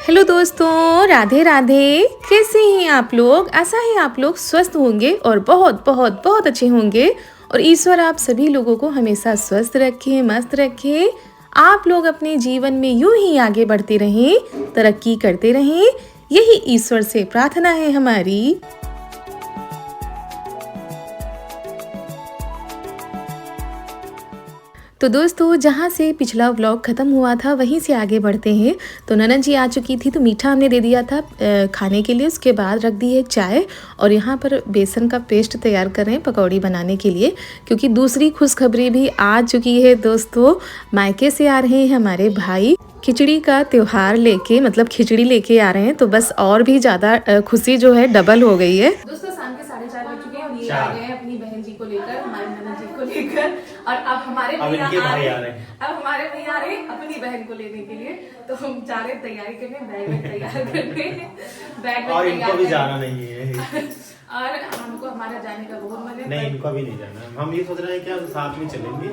Hello दोस्तों, राधे राधे। कैसे हैं आप लोग? आशा है आप लोग स्वस्थ होंगे और बहुत बहुत बहुत अच्छे होंगे। और ईश्वर आप सभी लोगों को हमेशा स्वस्थ रखे, मस्त रखे। आप लोग अपने जीवन में यूं ही आगे बढ़ते रहें, तरक्की करते रहें, यही ईश्वर से प्रार्थना है हमारी। तो दोस्तों, जहाँ से पिछला व्लॉग ख़त्म हुआ था वहीं से आगे बढ़ते हैं। तो ननद जी आ चुकी थी, तो मीठा हमने दे दिया था खाने के लिए। उसके बाद रख दी है चाय और यहाँ पर बेसन का पेस्ट तैयार कर रहे हैं पकौड़ी बनाने के लिए। क्योंकि दूसरी खुशखबरी भी आ चुकी है दोस्तों, मायके से आ रहे हैं हमारे भाई खिचड़ी का त्यौहार लेके, मतलब खिचड़ी लेके आ रहे हैं। तो बस और भी ज़्यादा खुशी जो है डबल हो गई है। दोस्तों, शाम के 4:30 बज चुके हैं और ये आ गए हैं अपनी बहन जी को लेकर, हमारी ननद जी को लेकर। और अब हमारे भैया आ रहे हैं, अब हमारे भैया आ रहे हैं अपनी बहन को लेने के लिए। तो हम जा रहे हैं तैयारी करने, बैग में तैयार करने, बैग में और तैयार इनको भी जाना नहीं है। और हमको हमारा जाने का बहुत मन है। नहीं, इनको भी नहीं जाना। हम ये सोच रहे हैं कि हम साथ में चलेंगे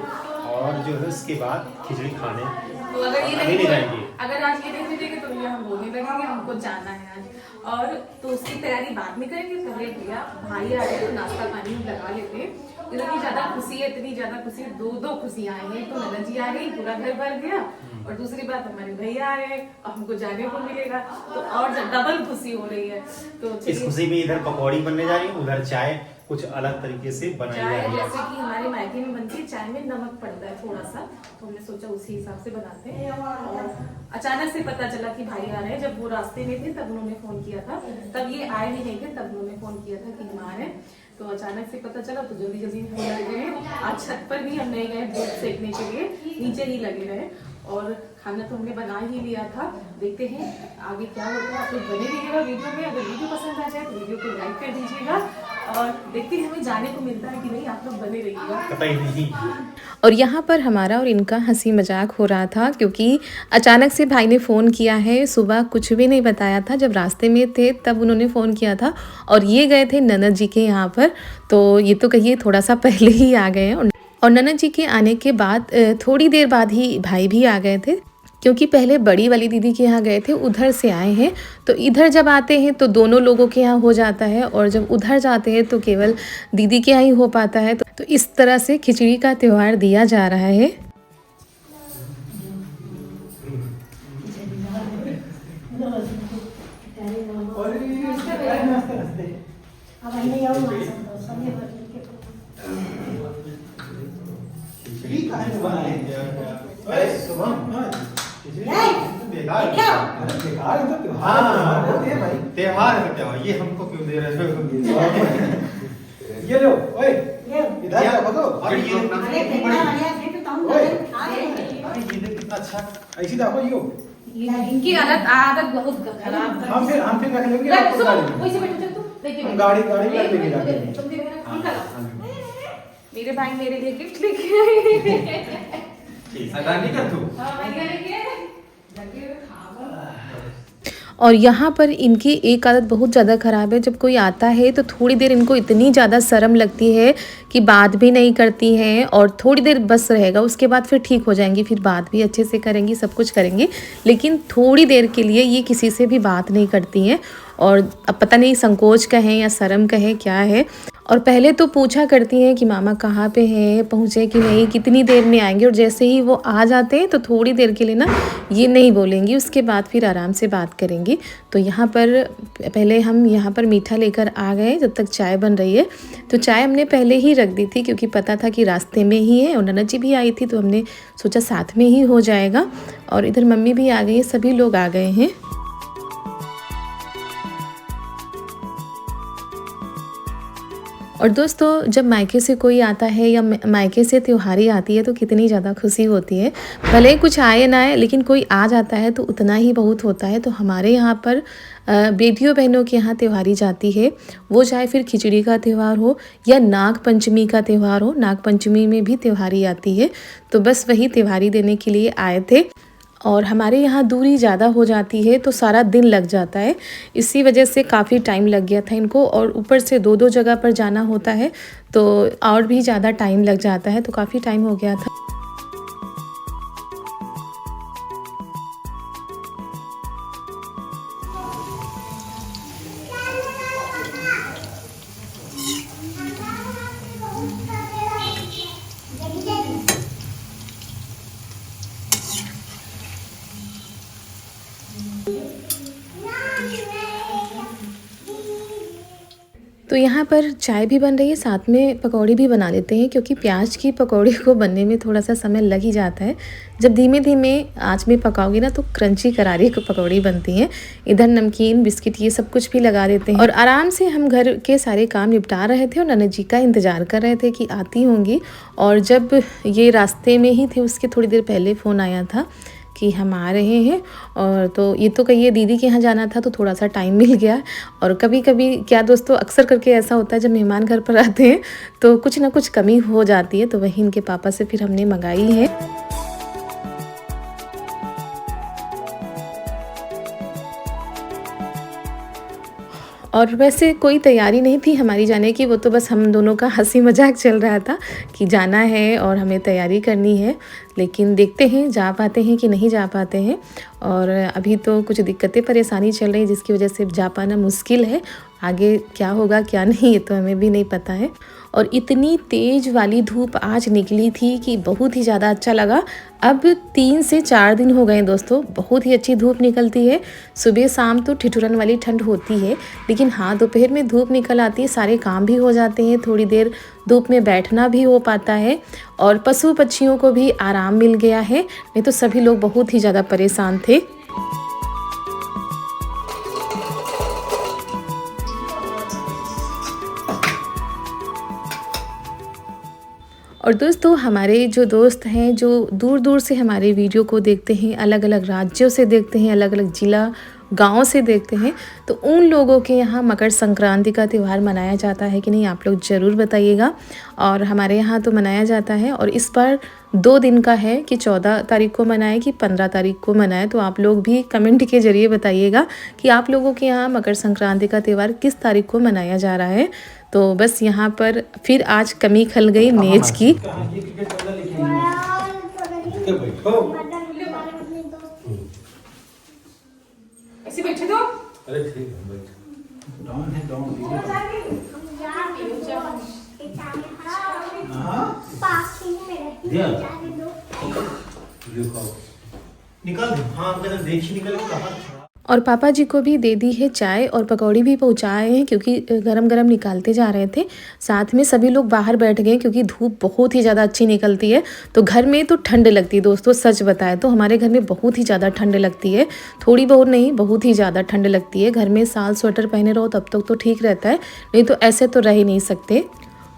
और जो है उसके बाद खिचड़ी खाने। तो अगर ये नहीं जाएंगे, अगर आज ये नहीं मिलेंगे तो भैया हम बोलने लगेंगे हमको जाना है आज। और तो उसकी तैयारी बाद में करेंगे। पहले भैया भाई आ रहे हैं तो नाश्ता पानी लगा लेते हैं। इतनी ज्यादा खुशी है, इतनी ज्यादा खुशी है, दो खुशियां आई हैं। तो ननद जी आ गई, पूरा घर भर गया। और दूसरी बात, हमारे भैया आ रहे हैं और हमको जाने को मिलेगा, तो और डबल खुशी हो रही है। तो इस खुशी में इधर पकौड़ी बनने जा रही है, उधर चाय कुछ अलग तरीके से बनाई जा रही है। जैसे कि हमारे मायके में बनती है, चाय में नमक पड़ता है थोड़ा सा, तो हमने सोचा उसी हिसाब से बनाते हैं। और अचानक से पता चला कि भाई आ रहे हैं। जब वो रास्ते में थे तब उन्होंने फोन किया था, तब ये आए भी नहीं थे, तब उन्होंने फोन किया था कि हम आ रहे हैं। तो अचानक से पता चला तो जल्दी जल्दी फोन लगे गए। आज छत पर भी हम नहीं गए दूध सेकने के लिए, नीचे ही लगे रहे। और खाना तो हमने बना ही लिया था। देखते हैं आगे क्या होता है। आप लोग बने रहिएगा वीडियो में। अगर वीडियो पसंद आ जाए तो वीडियो को लाइक कर दीजिएगा और देखते हैं हमें जाने को मिलता है कि नहीं। आप लोग बने रहिएगा, पता ही नहीं। और यहाँ पर हमारा और इनका हंसी मजाक हो रहा था क्योंकि अचानक से भाई ने फ़ोन किया है। सुबह कुछ भी नहीं बताया था, जब रास्ते में थे तब उन्होंने फ़ोन किया था। और ये गए थे ननद जी के यहाँ पर, तो ये तो कहिए थोड़ा सा पहले ही आ गए हैं। और ननद जी के आने के बाद थोड़ी देर बाद ही भाई भी आ गए थे, क्योंकि पहले बड़ी वाली दीदी के यहाँ गए थे, उधर से आए हैं। तो इधर जब आते हैं तो दोनों लोगों के यहाँ हो जाता है, और जब उधर जाते हैं तो केवल दीदी के यहाँ ही हो पाता है। तो इस तरह से खिचड़ी का त्यौहार दिया जा रहा है। त्योहार है क्या? ये हमको क्यों दे रहे हो? ये लो, ओए, इधर क्या बतो? अरे ये कितना अच्छा। ऐसी देखो यो। इनकी आदत बहुत खराब है। हम फिर रख लेंगे आपको गाड़ी में। हम गाड़ी कर लेंगे जाके। मेरे भाई मेरे लिए गिफ्ट लेके आए। नहीं कर तू। और यहाँ पर इनकी एक आदत बहुत ज़्यादा ख़राब है। जब कोई आता है तो थोड़ी देर इनको इतनी ज़्यादा शर्म लगती है कि बात भी नहीं करती हैं। और थोड़ी देर बस रहेगा, उसके बाद फिर ठीक हो जाएंगी, फिर बात भी अच्छे से करेंगी, सब कुछ करेंगी। लेकिन थोड़ी देर के लिए ये किसी से भी बात नहीं करती हैं। और अब पता नहीं संकोच कहें या शर्म कहें क्या है। और पहले तो पूछा करती हैं कि मामा कहाँ पे हैं, पहुँचे कि नहीं, कितनी देर में आएंगे। और जैसे ही वो आ जाते हैं तो थोड़ी देर के लिए ना ये नहीं बोलेंगी, उसके बाद फिर आराम से बात करेंगी। तो यहाँ पर पहले हम यहाँ पर मीठा लेकर आ गए जब तक चाय बन रही है। तो चाय हमने पहले ही रख दी थी क्योंकि पता था कि रास्ते में ही है, और ननद जी भी आई थी तो हमने सोचा साथ में ही हो जाएगा। और इधर मम्मी भी आ गई है, सभी लोग आ गए हैं। और दोस्तों, जब मायके से कोई आता है या मायके से त्योहारी आती है तो कितनी ज़्यादा खुशी होती है। भले ही कुछ आए ना आए, लेकिन कोई आ जाता है तो उतना ही बहुत होता है। तो हमारे यहाँ पर बेटियों बहनों के यहाँ त्योहारी जाती है, वो चाहे फिर खिचड़ी का त्यौहार हो या नाग पंचमी का त्यौहार हो। नाग पंचमी में भी त्योहारी आती है, तो बस वही त्योहारी देने के लिए आए थे। और हमारे यहाँ दूरी ज़्यादा हो जाती है तो सारा दिन लग जाता है, इसी वजह से काफ़ी टाइम लग गया था इनको। और ऊपर से दो जगह पर जाना होता है तो और भी ज़्यादा टाइम लग जाता है, तो काफ़ी टाइम हो गया था। तो यहाँ पर चाय भी बन रही है, साथ में पकौड़ी भी बना लेते हैं क्योंकि प्याज की पकौड़ी को बनने में थोड़ा सा समय लग ही जाता है। जब धीमे धीमे आँच में पकाओगे ना तो क्रंची करारी पकौड़ी बनती हैं। इधर नमकीन बिस्किट ये सब कुछ भी लगा देते हैं और आराम से हम घर के सारे काम निपटा रहे थे और ननद जी का इंतज़ार कर रहे थे कि आती होंगी। और जब ये रास्ते में ही थे उसके थोड़ी देर पहले फ़ोन आया था कि हम आ रहे हैं। और तो ये तो कहिए दीदी के यहाँ जाना था तो थोड़ा सा टाइम मिल गया। और कभी कभी क्या दोस्तों अक्सर करके ऐसा होता है जब मेहमान घर पर आते हैं तो कुछ ना कुछ कमी हो जाती है, तो वही इनके पापा से फिर हमने मंगाई है। और वैसे कोई तैयारी नहीं थी हमारी जाने की, वो तो बस हम दोनों का हंसी मजाक चल रहा था कि जाना है और हमें तैयारी करनी है। लेकिन देखते हैं जा पाते हैं कि नहीं जा पाते हैं। और अभी तो कुछ दिक्कतें परेशानी चल रही है जिसकी वजह से जा पाना मुश्किल है। आगे क्या होगा क्या नहीं ये तो हमें भी नहीं पता है। और इतनी तेज़ वाली धूप आज निकली थी कि बहुत ही ज़्यादा अच्छा लगा। अब 3 से 4 दिन हो गए दोस्तों, बहुत ही अच्छी धूप निकलती है। सुबह शाम तो ठिठुरन वाली ठंड होती है, लेकिन हाँ दोपहर में धूप निकल आती है, सारे काम भी हो जाते हैं, थोड़ी देर धूप में बैठना भी हो पाता है और पशु पक्षियों को भी आराम मिल गया है। नहीं तो सभी लोग बहुत ही ज़्यादा परेशान थे। और दोस्तों हमारे जो दोस्त हैं जो दूर दूर से हमारे वीडियो को देखते हैं, अलग अलग राज्यों से देखते हैं, अलग अलग ज़िला गांव से देखते हैं, तो उन लोगों के यहाँ मकर संक्रांति का त्यौहार मनाया जाता है कि नहीं आप लोग ज़रूर बताइएगा। और हमारे यहाँ तो मनाया जाता है और इस बार 2 दिन का है कि 14 तारीख को मनाए कि 15 तारीख को मनाए। तो आप लोग भी कमेंट के ज़रिए बताइएगा कि आप लोगों के यहाँ मकर संक्रांति का त्यौहार किस तारीख को मनाया जा रहा है। तो बस यहाँ पर फिर आज कमी खल गई मेज की। ऐसे बैठे तो अरे ठीक है बैठ। डॉन है डॉन। निकाल दो। हाँ मैंने देखी निकल कहा। और पापा जी को भी दे दी है चाय और पकौड़ी भी पहुँचाए हैं क्योंकि गरम गरम निकालते जा रहे थे। साथ में सभी लोग बाहर बैठ गए क्योंकि धूप बहुत ही ज़्यादा अच्छी निकलती है। तो घर में तो ठंड लगती है दोस्तों, सच बताएं तो हमारे घर में बहुत ही ज़्यादा ठंड लगती है। थोड़ी बहुत नहीं, बहुत ही ज़्यादा ठंड लगती है। घर में साल स्वेटर पहने रहो तब तक तो ठीक रहता है, नहीं तो ऐसे तो रह ही नहीं सकते।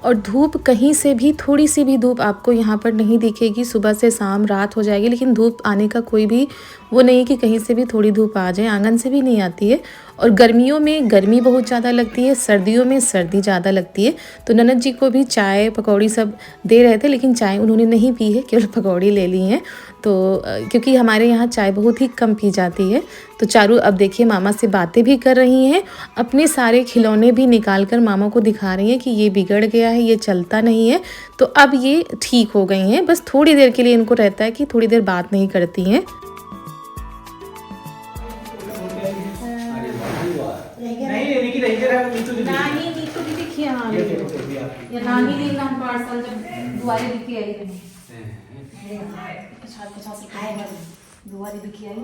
और धूप कहीं से भी थोड़ी सी भी धूप आपको यहाँ पर नहीं दिखेगी। सुबह से शाम रात हो जाएगी लेकिन धूप आने का कोई भी वो नहीं कि कहीं से भी थोड़ी धूप आ जाए, आंगन से भी नहीं आती है। और गर्मियों में गर्मी बहुत ज़्यादा लगती है, सर्दियों में सर्दी ज़्यादा लगती है। तो ननद जी को भी चाय पकौड़ी सब दे रहे थे लेकिन चाय उन्होंने नहीं पी है, केवल पकौड़ी ले ली हैं। तो क्योंकि हमारे यहाँ चाय बहुत ही कम पी जाती है। तो चारू अब देखिए मामा से बातें भी कर रही हैं, अपने सारे खिलौने भी निकाल कर मामा को दिखा रही हैं कि ये बिगड़ गया है, ये चलता नहीं है। तो अब ये ठीक हो गई हैं, बस थोड़ी देर के लिए इनको रहता है कि थोड़ी देर बात नहीं करती हैं। पार्सल जब दुआरे दिखी आई रही 50 रुपए दुआरे दिखी आई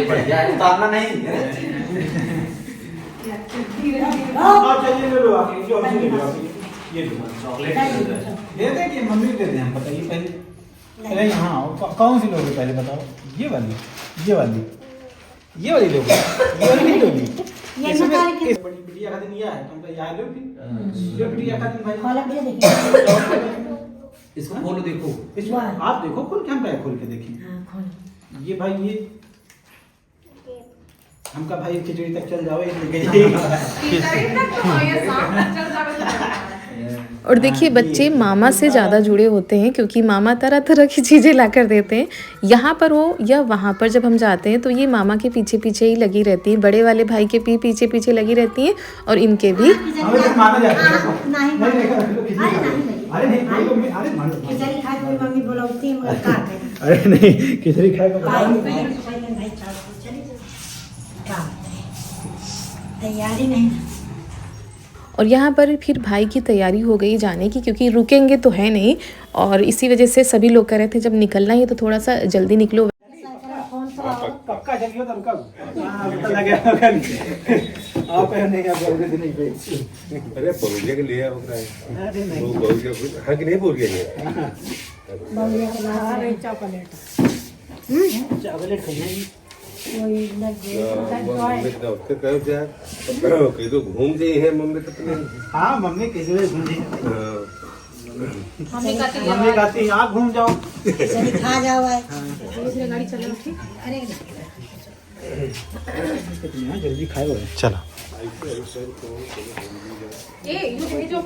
बढ़िया उतारना नहीं चलिए ले लो आके जो हमसे ले लो आके। ये चॉकलेट दे दे कि मम्मी दे दे हम बताइए पहले। अरे हाँ कौन सी लोगे पहले बताओ। ये वाली ये वाली ये वाली लोगे ये वाली नहीं लोगी। ये निकाल के बड़ी बिटिया का दिन यह है तुमको याद है फिर जो बिटिया का दिन भाई खोल के देखिए इसको खोलो देखो इसको आप देखो खोल के हम क्या खोल के देखें। हां खोल ये भाई ये हमका भाई खिचड़ी तक चल जाओ ये और देखिए बच्चे मामा से ज़्यादा जुड़े होते हैं क्योंकि मामा तरह तरह की चीज़ें ला कर देते हैं। यहाँ पर हो या वहाँ पर जब हम जाते हैं तो ये मामा के पीछे पीछे ही लगी रहती हैं, बड़े वाले भाई के पीछे पीछे लगी रहती हैं और इनके भी। माना जाता है अरे नहीं खिचड़ी खाए तैयारी नहीं। और यहाँ पर फिर भाई की तैयारी हो गई जाने की क्योंकि रुकेंगे तो है नहीं। और इसी वजह से सभी लोग कह रहे थे जब निकलना ही है तो थोड़ा सा जल्दी निकलो। पक्का चलियो तो रुका हां पता लगे होगा नहीं आप नहीं आप बोल नहीं पे अरे बोल के ले आओ क्या अरे नहीं वो बोल के हां कि नहीं बोल गया ये चॉकलेट खाएगी मम्मी तो उसके कहो यार कहीं तो घूम गई है मम्मी तो अपने हाँ मम्मी किसी भी घूम जाए मम्मी कहती है मम्मी कहती है आप घूम जाओ खा जाओ भाई दूसरे गाड़ी चलो ठीक अरे कितनी जल्दी खाए हुए चलो ए ये जो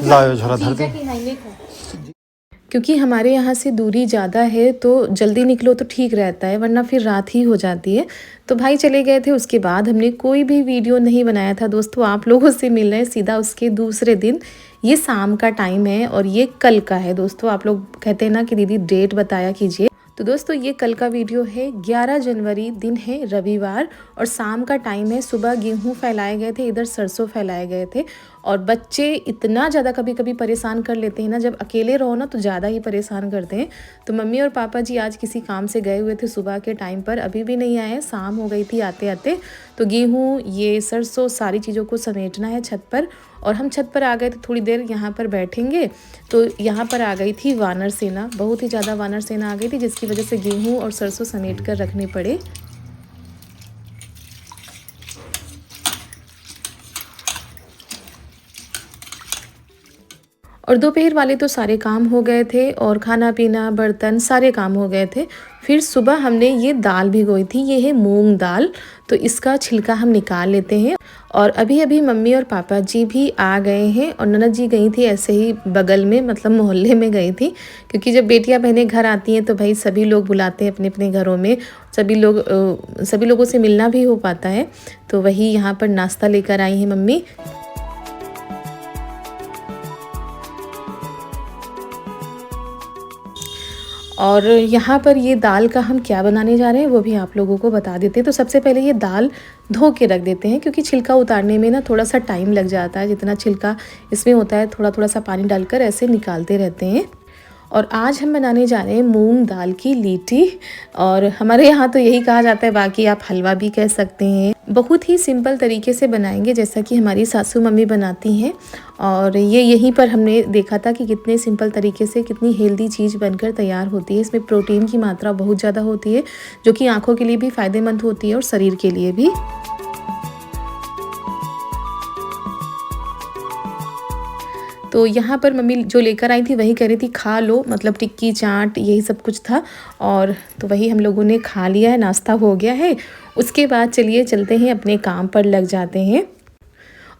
लाओ झोला धर दे। की हाईवे को क्योंकि हमारे यहाँ से दूरी ज़्यादा है तो जल्दी निकलो तो ठीक रहता है, वरना फिर रात ही हो जाती है। तो भाई चले गए थे, उसके बाद हमने कोई भी वीडियो नहीं बनाया था दोस्तों। आप लोगों से मिल रहे हैं सीधा उसके दूसरे दिन। ये शाम का टाइम है और ये कल का है दोस्तों। आप लोग कहते हैं ना कि दीदी डेट बताया कीजिए, तो दोस्तों ये कल का वीडियो है। 11 जनवरी दिन है रविवार और शाम का टाइम है। सुबह गेहूं फैलाए गए थे, इधर सरसों फैलाए गए थे। और बच्चे इतना ज़्यादा कभी कभी परेशान कर लेते हैं ना, जब अकेले रहो ना तो ज़्यादा ही परेशान करते हैं। तो मम्मी और पापा जी आज किसी काम से गए हुए थे सुबह के टाइम पर, अभी भी नहीं आए, शाम हो गई थी आते आते। तो गेहूँ, ये सरसों, सारी चीज़ों को समेटना है छत पर। और हम छत पर आ गए थे, थोड़ी देर यहाँ पर बैठेंगे। तो यहाँ पर आ गई थी वानर सेना, बहुत ही ज़्यादा वानर सेना आ गई थी, जिसकी वजह से गेहूँ और सरसों समेट कर रखने पड़े। और दोपहर वाले तो सारे काम हो गए थे और खाना पीना, बर्तन, सारे काम हो गए थे। फिर सुबह हमने ये दाल भिगोई थी, ये है मूंग दाल। तो इसका छिलका हम निकाल लेते हैं। और अभी अभी मम्मी और पापा जी भी आ गए हैं और ननद जी गई थी ऐसे ही बगल में, मतलब मोहल्ले में गई थी। क्योंकि जब बेटियां बहनें घर आती हैं तो भाई सभी लोग बुलाते हैं अपने अपने घरों में, सभी लोगों से मिलना भी हो पाता है। तो वही यहाँ पर नाश्ता लेकर आई हैं मम्मी। और यहाँ पर ये दाल का हम क्या बनाने जा रहे हैं वो भी आप लोगों को बता देते हैं। तो सबसे पहले ये दाल धो के रख देते हैं, क्योंकि छिलका उतारने में ना थोड़ा सा टाइम लग जाता है। जितना छिलका इसमें होता है थोड़ा थोड़ा सा पानी डालकर ऐसे निकालते रहते हैं। और आज हम बनाने जा रहे हैं मूंग दाल की लीटी। और हमारे यहाँ तो यही कहा जाता है, बाकी आप हलवा भी कह सकते हैं। बहुत ही सिंपल तरीके से बनाएंगे, जैसा कि हमारी सासू मम्मी बनाती हैं। और ये यहीं पर हमने देखा था कि कितने सिंपल तरीके से कितनी हेल्दी चीज़ बनकर तैयार होती है। इसमें प्रोटीन की मात्रा बहुत ज़्यादा होती है, जो कि आँखों के लिए भी फ़ायदेमंद होती है और शरीर के लिए भी। तो यहाँ पर मम्मी जो लेकर आई थी वही कह रही थी खा लो, मतलब टिक्की, चाट, यही सब कुछ था। और तो वही हम लोगों ने खा लिया है, नाश्ता हो गया है। उसके बाद चलिए चलते हैं अपने काम पर लग जाते हैं।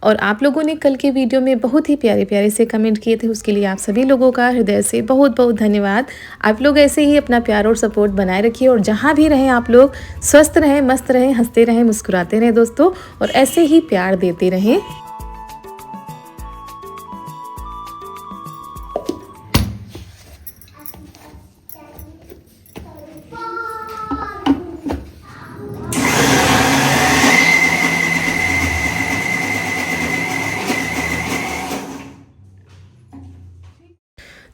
और आप लोगों ने कल के वीडियो में बहुत ही प्यारे प्यारे से कमेंट किए थे, उसके लिए आप सभी लोगों का हृदय से बहुत बहुत धन्यवाद। आप लोग ऐसे ही अपना प्यार और सपोर्ट बनाए रखिए और जहाँ भी रहें आप लोग स्वस्थ रहें, मस्त रहें, हंसते रहें, मुस्कुराते रहें दोस्तों, और ऐसे ही प्यार देते रहें।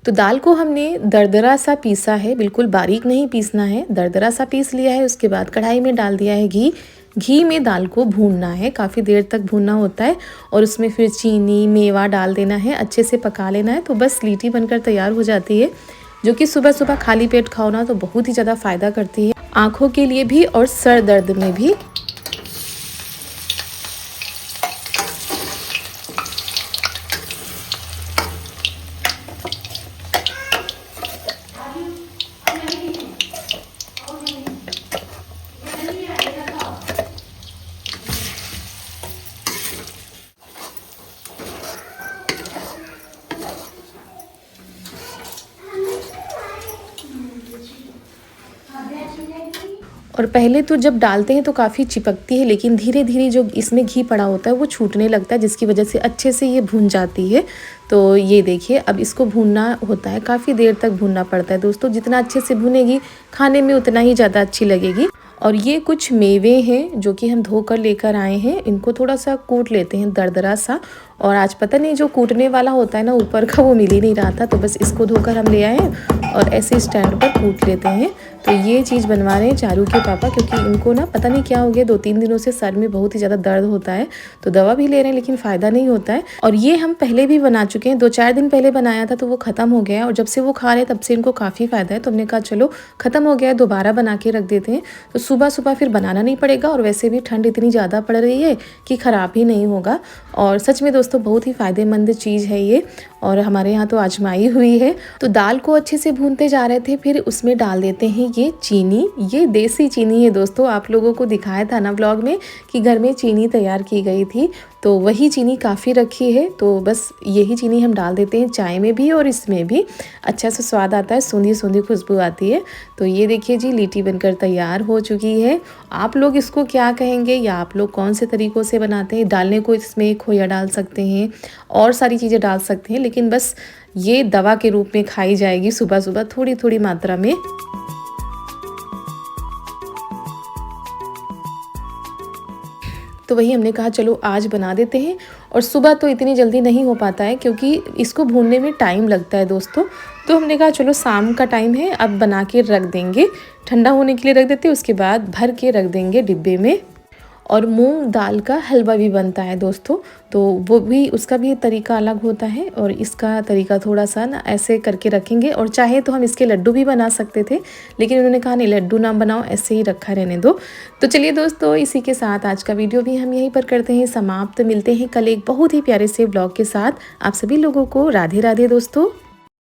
तो दाल को हमने दरदरा सा पीसा है, बिल्कुल बारीक नहीं पीसना है, दरदरा सा पीस लिया है। उसके बाद कढ़ाई में डाल दिया है घी। घी में दाल को भूनना है, काफ़ी देर तक भूनना होता है। और उसमें फिर चीनी, मेवा डाल देना है, अच्छे से पका लेना है। तो बस लीटी बनकर तैयार हो जाती है, जो कि सुबह सुबह खाली पेट खाओ ना तो बहुत ही ज़्यादा फ़ायदा करती है, आँखों के लिए भी और सर दर्द में भी। और पहले तो जब डालते हैं तो काफ़ी चिपकती है, लेकिन धीरे धीरे जो इसमें घी पड़ा होता है वो छूटने लगता है, जिसकी वजह से अच्छे से ये भून जाती है। तो ये देखिए, अब इसको भूनना होता है, काफ़ी देर तक भूनना पड़ता है दोस्तों। जितना अच्छे से भुनेगी खाने में उतना ही ज़्यादा अच्छी लगेगी। और ये कुछ मेवे हैं जो कि हम धोकर लेकर आए हैं। इनको थोड़ा सा कूट लेते हैं दरदरा सा। और आज पता नहीं जो कूटने वाला होता है ना ऊपर का, वो मिल ही नहीं रहा था, तो बस इसको धोकर हम ले आए हैं और ऐसे स्टैंड पर कूट लेते हैं। तो ये चीज़ बनवा रहे हैं चारू के पापा, क्योंकि इनको ना पता नहीं क्या हो गया, 2-3 दिनों से सर में बहुत ही ज़्यादा दर्द होता है। तो दवा भी ले रहे हैं लेकिन फ़ायदा नहीं होता है। और ये हम पहले भी बना चुके हैं, 2-4 दिन पहले बनाया था तो वो ख़त्म हो गया है। और जब से वो खा रहे हैं तब से इनको काफ़ी फ़ायदा है। तो हमने कहा चलो ख़त्म हो गया है, दोबारा बना के रख देते हैं, तो सुबह सुबह फिर बनाना नहीं पड़ेगा। और वैसे भी ठंड इतनी ज़्यादा पड़ रही है कि ख़राब ही नहीं होगा। और सच में दोस्तों बहुत ही फ़ायदेमंद चीज़ है ये, और हमारे यहाँ तो आजमाई हुई है। तो दाल को अच्छे से भूनते जा रहे थे, फिर उसमें डाल देते हैं ये चीनी। ये देसी चीनी है दोस्तों, आप लोगों को दिखाया था ना व्लॉग में कि घर में चीनी तैयार की गई थी, तो वही चीनी काफ़ी रखी है। तो बस यही चीनी हम डाल देते हैं चाय में भी और इसमें भी, अच्छा सा स्वाद आता है, सूंधी सूंधी खुशबू आती है। तो ये देखिए जी लीटी बनकर तैयार हो चुकी है। आप लोग इसको क्या कहेंगे या आप लोग कौन से तरीक़ों से बनाते हैं? डालने को इसमें खोया डाल सकते हैं और सारी चीज़ें डाल सकते हैं, लेकिन बस ये दवा के रूप में खाई जाएगी सुबह सुबह थोड़ी थोड़ी मात्रा में। तो वही हमने कहा चलो आज बना देते हैं। और सुबह तो इतनी जल्दी नहीं हो पाता है क्योंकि इसको भूनने में टाइम लगता है दोस्तों। तो हमने कहा चलो शाम का टाइम है, अब बना के रख देंगे, ठंडा होने के लिए रख देते हैं, उसके बाद भर के रख देंगे डिब्बे में। और मूंग दाल का हलवा भी बनता है दोस्तों, तो वो भी, उसका भी तरीका अलग होता है और इसका तरीका थोड़ा सा ना ऐसे करके रखेंगे। और चाहे तो हम इसके लड्डू भी बना सकते थे, लेकिन उन्होंने कहा नहीं लड्डू ना बनाओ, ऐसे ही रखा रहने दो। तो चलिए दोस्तों, इसी के साथ आज का वीडियो भी हम यहीं पर करते हैं समाप्त। मिलते हैं कल एक बहुत ही प्यारे से ब्लॉग के साथ। आप सभी लोगों को राधे राधे दोस्तों।